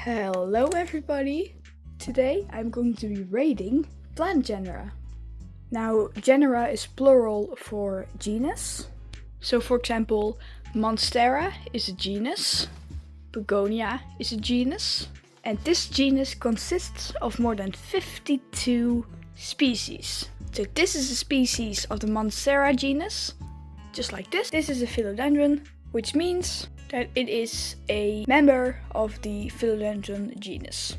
Hello everybody! Today I'm going to be rating plant genera. Now, genera is plural for genus. So for example, Monstera is a genus, Begonia is a genus, and this genus consists of more than 52 species. So this is a species of the Monstera genus, just like this. This is a philodendron, which means that it is a member of the philodendron genus.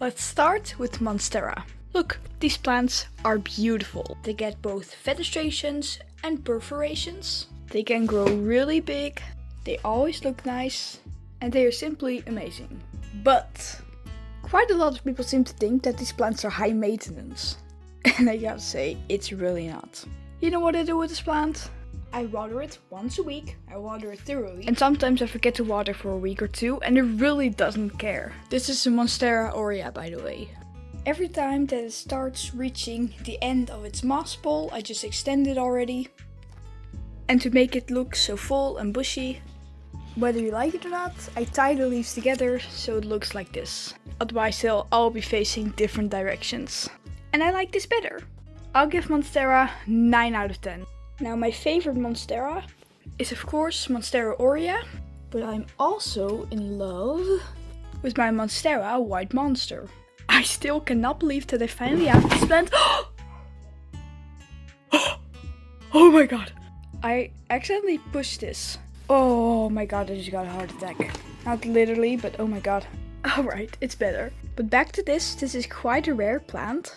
Let's start with Monstera. Look, these plants are beautiful. They get both fenestrations and perforations. They can grow really big, they always look nice, and they are simply amazing. But quite a lot of people seem to think that these plants are high maintenance. And I gotta say, it's really not. You know what I do with this plant? I water it once a week, I water it thoroughly, and sometimes I forget to water for a week or two, and it really doesn't care. This is a Monstera aurea, by the way. Every time that it starts reaching the end of its moss pole, I just extend it already. And to make it look so full and bushy, whether you like it or not, I tie the leaves together so it looks like this. Otherwise they'll all be facing different directions. And I like this better. I'll give Monstera 9 out of 10. Now my favorite Monstera is of course Monstera aurea, but I'm also in love with my Monstera white monster. I still cannot believe that I finally have this plant. Oh my god! I accidentally pushed this. Oh my god, I just got a heart attack. Not literally, but oh my god. Alright, it's better. But back to this is quite a rare plant.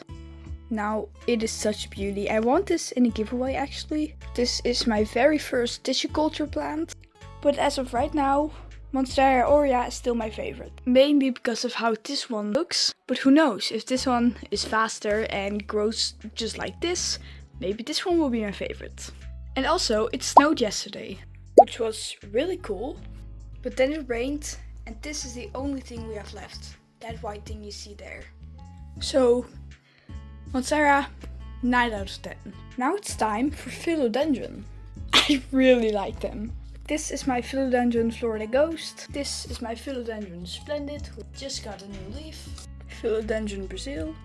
Now, it is such a beauty. I want this in a giveaway actually. This is my very first tissue culture plant. But as of right now, Monstera aurea is still my favorite. Mainly because of how this one looks. But who knows, if this one is faster and grows just like this, maybe this one will be my favorite. And also, it snowed yesterday, which was really cool. But then it rained, and this is the only thing we have left. That white thing you see there. So, Monstera, 9 out of 10. Now it's time for philodendron. I really like them. This is my philodendron Florida Ghost. This is my philodendron Splendid, who just got a new leaf. Philodendron Brazil.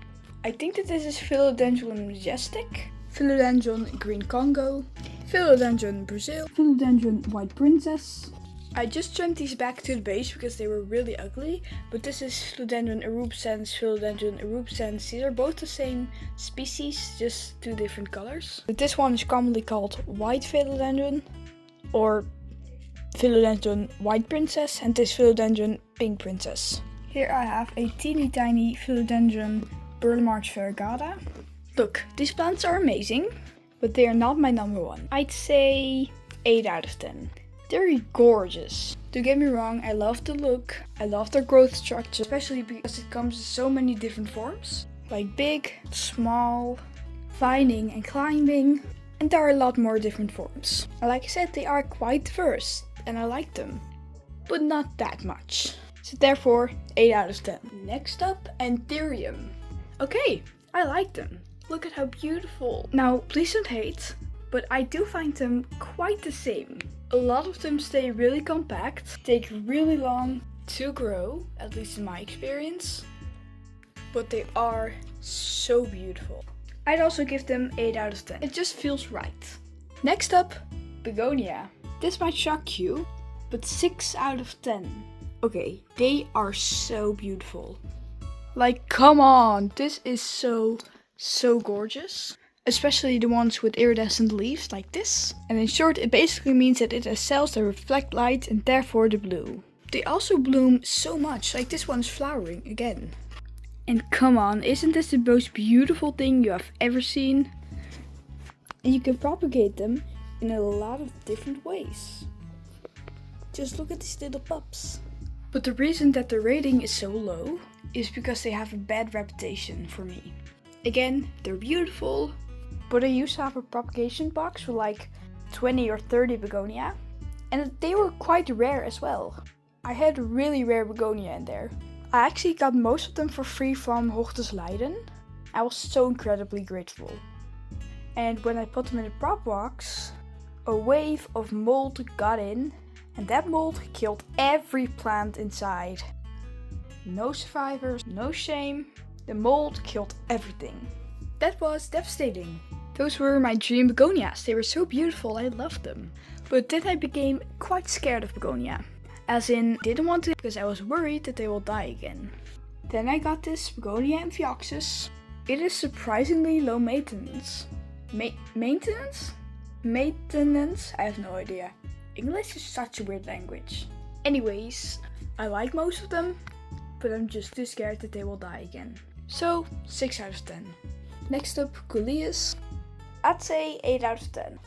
I think that this is philodendron Majestic. Philodendron Green Congo. Philodendron Brazil. Philodendron White Princess. I just trimmed these back to the base because they were really ugly, but this is Philodendron erubescens, Philodendron erubescens. These are both the same species, just two different colors. But this one is commonly called White Philodendron, or Philodendron White Princess, and this Philodendron Pink Princess. Here I have a teeny tiny Philodendron Burlemarch variegata. Look, these plants are amazing, but they are not my number one. I'd say 8 out of 10. They're gorgeous. Don't get me wrong, I love the look, I love their growth structure, especially because it comes in so many different forms. Like big, small, vining and climbing, and there are a lot more different forms. And like I said, they are quite diverse, and I like them, but not that much. So therefore, 8 out of 10. Next up, Anthurium. Okay, I like them. Look at how beautiful. Now, please don't hate, but I do find them quite the same. A lot of them stay really compact, take really long to grow, at least in my experience, but they are so beautiful. I'd also give them 8 out of 10. It just feels right. Next up, Begonia. This might shock you, but 6 out of 10. Okay, they are so beautiful. Like, come on, this is so gorgeous. Especially the ones with iridescent leaves like this. And in short, it basically means that it has cells that reflect light and therefore the blue. They also bloom so much, like this one is flowering again. And come on, isn't this the most beautiful thing you have ever seen? And you can propagate them in a lot of different ways. Just look at these little pups. But the reason that the rating is so low is because they have a bad reputation for me. Again, they're beautiful, but I used to have a propagation box with like 20 or 30 begonia, and they were quite rare as well. I had really rare begonia in there. I actually got most of them for free from Hoogtes Leiden. I was so incredibly grateful. And when I put them in the prop box, a wave of mold got in, and that mold killed every plant inside. no survivors, no shame. The mold killed everything. That was devastating. Those were my dream begonias. They were so beautiful, I loved them. But then I became quite scared of begonia. As in, didn't want to because I was worried that they will die again. Then I got this begonia amphioxus. It is surprisingly low maintenance. Maintenance? Maintenance? I have no idea. English is such a weird language. Anyways, I like most of them, but I'm just too scared that they will die again. So, 6 out of 10. Next up, Coleus. I'd say 8 out of 10.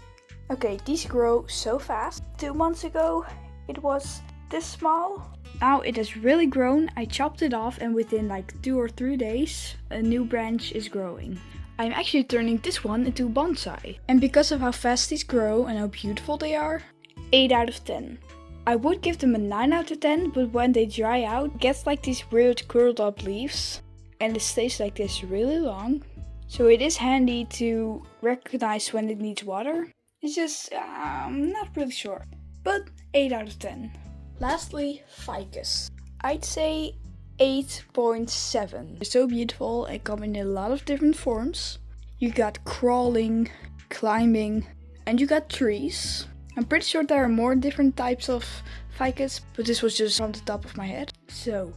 Okay, these grow so fast. 2 months ago, it was this small. Now it has really grown. I chopped it off and within like 2 or 3 days, a new branch is growing. I'm actually turning this one into bonsai. And because of how fast these grow and how beautiful they are, 8 out of 10. I would give them a 9 out of 10, but when they dry out, it gets like these weird curled up leaves. And it stays like this really long. So it is handy to recognize when it needs water. It's just, I'm not really sure. But 8 out of 10. Lastly, Ficus. I'd say 8.7. They're so beautiful and come in a lot of different forms. You got crawling, climbing, and you got trees. I'm pretty sure there are more different types of Ficus, but this was just on the top of my head. So,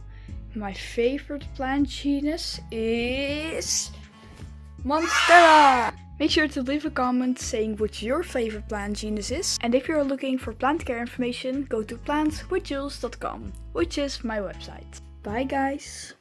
my favorite plant genus is Monstera! Make sure to leave a comment saying what your favorite plant genus is. And if you're looking for plant care information, go to plantswithjules.com, which is my website. Bye guys!